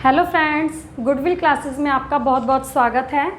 Hello friends, goodwill classes में आपका बहुत बहुत स्वागत है।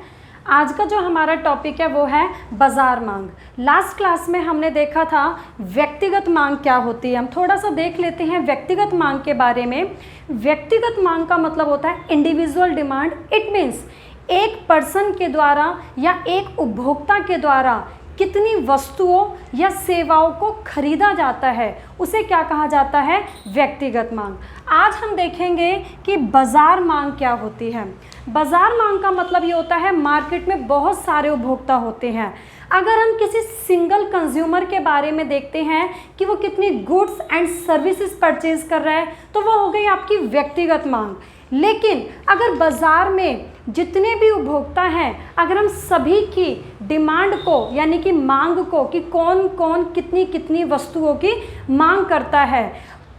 आज का जो हमारा टॉपिक है वो है बाज़ार मांग। लास्ट क्लास में हमने देखा था व्यक्तिगत मांग क्या होती है। हम थोड़ा सा देख लेते हैं व्यक्तिगत मांग के बारे में। व्यक्तिगत मांग का मतलब होता है इंडिविजुअल डिमांड। इट मीन्स एक पर्सन के द्वारा या एक उपभोक्ता के द्वारा कितनी वस्तुओं या सेवाओं को खरीदा जाता है उसे क्या कहा जाता है, व्यक्तिगत मांग। आज हम देखेंगे कि बाज़ार मांग क्या होती है। बाज़ार मांग का मतलब ये होता है मार्केट में बहुत सारे उपभोक्ता होते हैं। अगर हम किसी सिंगल कंज्यूमर के बारे में देखते हैं कि वो कितनी गुड्स एंड सर्विसेज परचेज कर रहा है तो वो हो गई आपकी व्यक्तिगत मांग। लेकिन अगर बाज़ार में जितने भी उपभोक्ता हैं, अगर हम सभी की डिमांड को यानी कि मांग को कि कौन कौन कितनी कितनी वस्तुओं की मांग करता है,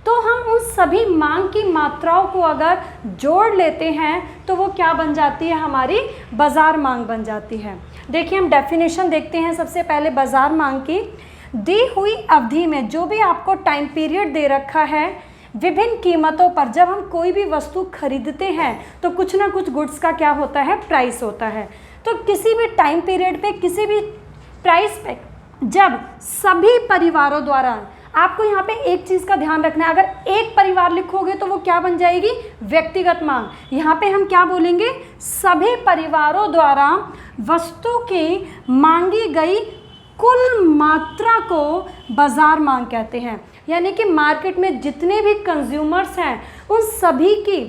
तो हम उन सभी मांग की मात्राओं को अगर जोड़ लेते हैं तो वो क्या बन जाती है, हमारी बाज़ार मांग बन जाती है। देखिए हम डेफिनेशन देखते हैं सबसे पहले बाज़ार मांग की। दी हुई अवधि में जो भी आपको टाइम पीरियड दे रखा है, विभिन्न कीमतों पर जब हम कोई भी वस्तु खरीदते हैं तो कुछ ना कुछ गुड्स का क्या होता है, प्राइस होता है। तो किसी भी टाइम पीरियड पे किसी भी प्राइस पे जब सभी परिवारों द्वारा, आपको यहाँ पे एक चीज़ का ध्यान रखना है, अगर एक परिवार लिखोगे तो वो क्या बन जाएगी, व्यक्तिगत मांग। यहाँ पे हम क्या बोलेंगे, सभी परिवारों द्वारा वस्तु की मांगी गई कुल मात्रा को बाज़ार मांग कहते हैं। यानी कि मार्केट में जितने भी कंज्यूमर्स हैं उन सभी की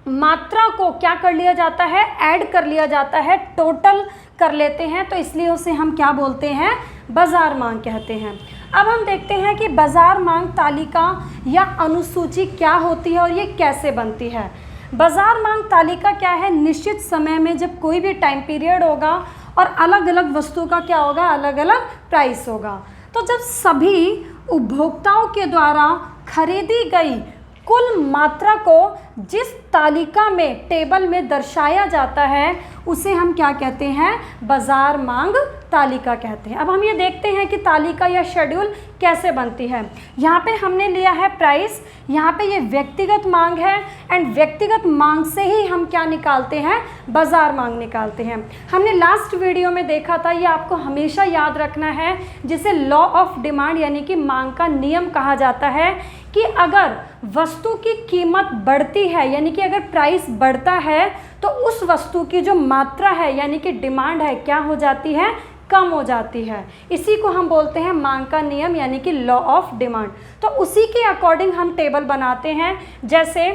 मात्रा को क्या कर लिया जाता है, ऐड कर लिया जाता है, टोटल कर लेते हैं, तो इसलिए उसे हम क्या बोलते हैं, बाज़ार मांग कहते हैं। अब हम देखते हैं कि बाज़ार मांग तालिका या अनुसूची क्या होती है और ये कैसे बनती है। बाज़ार मांग तालिका क्या है, निश्चित समय में जब कोई भी टाइम पीरियड होगा और अलग अलग वस्तु का क्या होगा, अलग अलग प्राइस होगा। तो जब सभी उपभोक्ताओं के द्वारा खरीदी गई कुल मात्रा को जिस तालिका में टेबल में दर्शाया जाता है उसे हम क्या कहते हैं, बाज़ार मांग तालिका कहते हैं। अब हम ये देखते हैं कि तालिका या शेड्यूल कैसे बनती है। यहाँ पे हमने लिया है प्राइस, यहाँ पे ये व्यक्तिगत मांग है एंड व्यक्तिगत मांग से ही हम क्या निकालते हैं, बाज़ार मांग निकालते हैं। हमने लास्ट वीडियो में देखा था, ये आपको हमेशा याद रखना है, जिसे लॉ ऑफ डिमांड यानी कि मांग का नियम कहा जाता है कि अगर वस्तु की कीमत बढ़ती है यानी कि अगर प्राइस बढ़ता है तो उस वस्तु की जो मात्रा है यानी कि डिमांड है क्या हो जाती है, कम हो जाती है। इसी को हम बोलते हैं मांग का नियम यानी कि लॉ ऑफ डिमांड। तो उसी के अकॉर्डिंग हम टेबल बनाते हैं। जैसे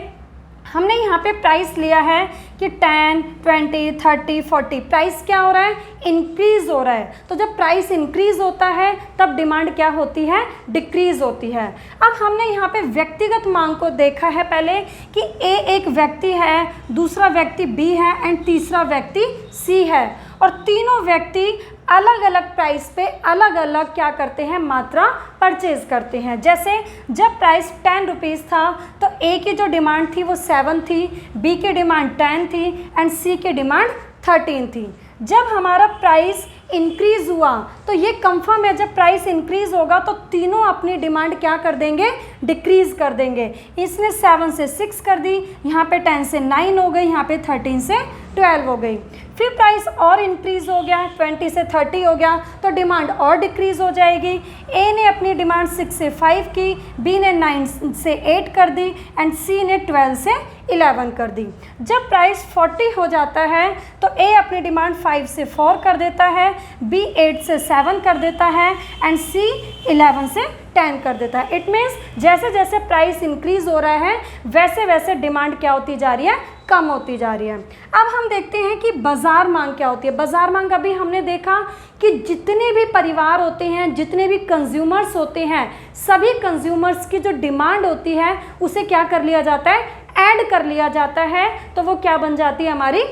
हमने यहाँ पे प्राइस लिया है कि 10, 20, 30, 40, प्राइस क्या हो रहा है, इंक्रीज़ हो रहा है। तो जब प्राइस इंक्रीज़ होता है तब डिमांड क्या होती है, डिक्रीज़ होती है। अब हमने यहाँ पे व्यक्तिगत मांग को देखा है पहले कि ए एक व्यक्ति है, दूसरा व्यक्ति बी है एंड तीसरा व्यक्ति सी है, और तीनों व्यक्ति अलग अलग प्राइस पे अलग अलग क्या करते हैं, मात्रा परचेज करते हैं। जैसे जब प्राइस 10 रुपीज़ था तो ए की जो डिमांड थी वो 7 थी, बी की डिमांड 10 थी एंड सी की डिमांड 13 थी। जब हमारा प्राइस इंक्रीज़ हुआ तो ये कंफर्म है, जब प्राइस इंक्रीज़ होगा तो तीनों अपनी डिमांड क्या कर देंगे, डिक्रीज़ कर देंगे। इसने 7 से 6 कर दी, यहाँ पे 10 से 9 हो गई, यहाँ पे 13 से 12 हो गई। फिर प्राइस और इंक्रीज़ हो गया, 20 से 30 हो गया तो डिमांड और डिक्रीज़ हो जाएगी। ए ने अपनी डिमांड 6 से 5 की, बी ने 9 से 8 कर दी एंड सी ने 12 से 11 कर दी। जब प्राइस 40 हो जाता है तो ए अपनी डिमांड 5 से 4 कर देता है, बी 8 से 7 कर देता है एंड सी 11 से 10 कर देता है। इट मीन्स जैसे जैसे प्राइस इंक्रीज़ हो रहा है वैसे वैसे डिमांड क्या होती जा रही है, कम होती जा रही है। अब हम देखते हैं कि बाज़ार मांग क्या होती है। बाज़ार मांग अभी हमने देखा कि जितने भी परिवार होते हैं, जितने भी कंज्यूमर्स होते हैं, सभी कंज्यूमर्स की जो डिमांड होती है उसे क्या कर लिया जाता है, ऐड कर लिया जाता है, तो वो क्या बन जाती है, हमारी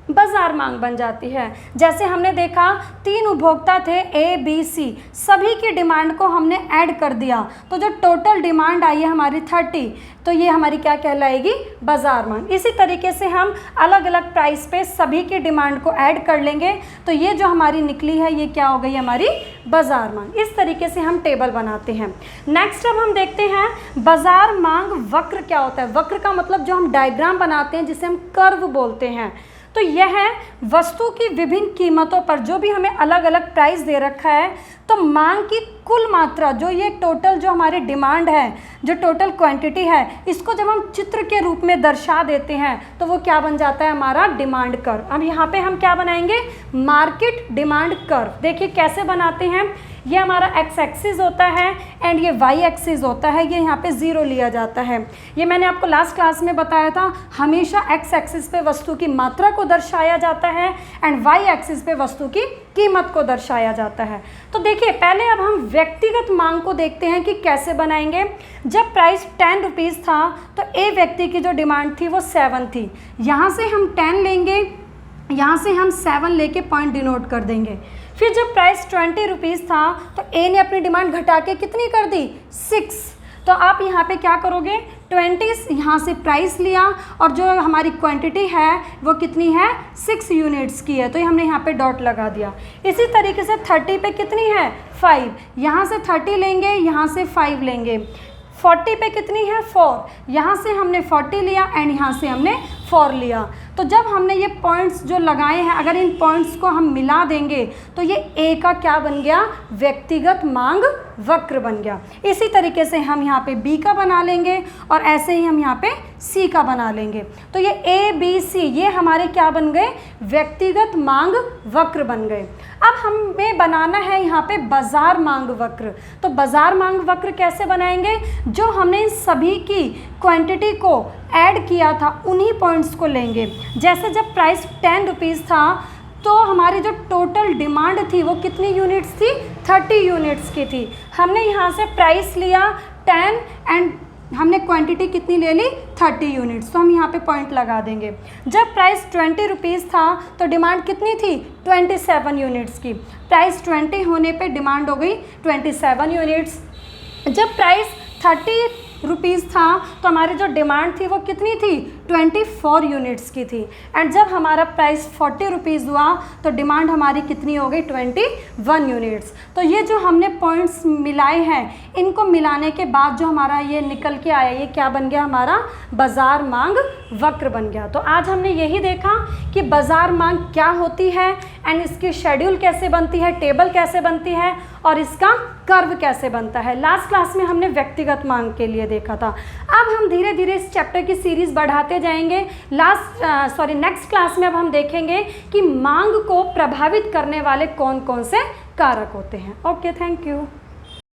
बाजार मांग बन जाती है। जैसे हमने देखा 3 उपभोक्ता थे ए बी सी, सभी की डिमांड को हमने ऐड कर दिया तो जो टोटल डिमांड आई है हमारी 30, तो ये हमारी क्या कहलाएगी, बाजार मांग। इसी तरीके से हम अलग अलग प्राइस पे सभी की डिमांड को ऐड कर लेंगे तो ये जो हमारी निकली है ये क्या हो गई, हमारी बाजार मांग। इस तरीके से हम टेबल बनाते हैं। नेक्स्ट अब हम देखते हैं बाजार मांग वक्र क्या होता है। वक्र का मतलब जो हम डायग्राम बनाते हैं जिसे हम कर्व बोलते हैं। तो यह है वस्तु की विभिन्न कीमतों पर जो भी हमें अलग अलग प्राइस दे रखा है, तो मांग की कुल मात्रा, जो ये टोटल जो हमारी डिमांड है, जो टोटल क्वांटिटी है, इसको जब हम चित्र के रूप में दर्शा देते हैं तो वो क्या बन जाता है, हमारा डिमांड कर्व। अब यहाँ पे हम क्या बनाएंगे, मार्केट डिमांड कर्व। देखिए कैसे बनाते हैं, ये हमारा एक्स एक्सिस होता है एंड ये वाई एक्सिस होता है, ये यहाँ पे 0 लिया जाता है। ये मैंने आपको लास्ट क्लास में बताया था, हमेशा एक्स एक्सिस पे वस्तु की मात्रा को दर्शाया जाता है एंड वाई एक्सिस पे वस्तु की कीमत को दर्शाया जाता है। तो देखिए पहले अब हम व्यक्तिगत मांग को देखते हैं कि कैसे बनाएंगे। जब प्राइस 10 रुपीज़ था तो ए व्यक्ति की जो डिमांड थी वो 7 थी। यहाँ से हम 10 लेंगे, यहाँ से हम 7 लेके पॉइंट डिनोट कर देंगे। फिर जब प्राइस 20 रुपीज़ था तो ए ने अपनी डिमांड घटा के कितनी कर दी, 6। तो आप यहाँ पे क्या करोगे, 20 यहाँ से प्राइस लिया और जो हमारी क्वांटिटी है वो कितनी है, 6 यूनिट्स की है, तो ये हमने यहाँ पे डॉट लगा दिया। इसी तरीके से 30 पे कितनी है, 5, यहाँ से 30 लेंगे, यहाँ से 5 लेंगे। 40 पे कितनी है, 4, यहाँ से हमने 40 लिया एंड यहाँ से हमने 4 लिया। तो जब हमने ये पॉइंट्स जो लगाए हैं, अगर इन पॉइंट्स को हम मिला देंगे तो ये ए का क्या बन गया, व्यक्तिगत मांग वक्र बन गया। इसी तरीके से हम यहाँ पे बी का बना लेंगे और ऐसे ही हम यहाँ पे सी का बना लेंगे। तो ये ए बी सी ये हमारे क्या बन गए, व्यक्तिगत मांग वक्र बन गए। अब हमें बनाना है यहाँ पे बाजार मांग वक्र। तो बाजार मांग वक्र कैसे बनाएंगे, जो हमने इन सभी की क्वांटिटी को ऐड किया था उन्हीं पॉइंट्स को लेंगे। जैसे जब प्राइस 10 रुपीज़ था तो हमारी जो टोटल डिमांड थी वो कितनी यूनिट्स थी, 30 यूनिट्स की थी। हमने यहाँ से प्राइस लिया 10 एंड हमने क्वांटिटी कितनी ले ली, 30 यूनिट्स। तो हम यहाँ पे पॉइंट लगा देंगे। जब प्राइस 20 रुपीज़ था तो डिमांड कितनी थी, 27 यूनिट्स की। प्राइस 20 होने पे डिमांड हो गई 27 यूनिट्स। जब प्राइस 30 रुपीज़ था तो हमारी जो डिमांड थी वो कितनी थी, 24 यूनिट्स की थी। एंड जब हमारा प्राइस 40 रुपीज़ हुआ तो डिमांड हमारी कितनी हो गई, 21 यूनिट्स। तो ये जो हमने पॉइंट्स मिलाए हैं, इनको मिलाने के बाद जो हमारा ये निकल के आया, ये क्या बन गया, हमारा बाजार मांग वक्र बन गया। तो आज हमने यही देखा कि बाजार मांग क्या होती है एंड इसकी शेड्यूल कैसे बनती है, टेबल कैसे बनती है और इसका कर्व कैसे बनता है। लास्ट क्लास में हमने व्यक्तिगत मांग के लिए देखा था। अब हम धीरे धीरे इस चैप्टर की सीरीज़ बढ़ाते जाएंगे। नेक्स्ट क्लास में अब हम देखेंगे कि मांग को प्रभावित करने वाले कौन कौन से कारक होते हैं। Okay, thank you.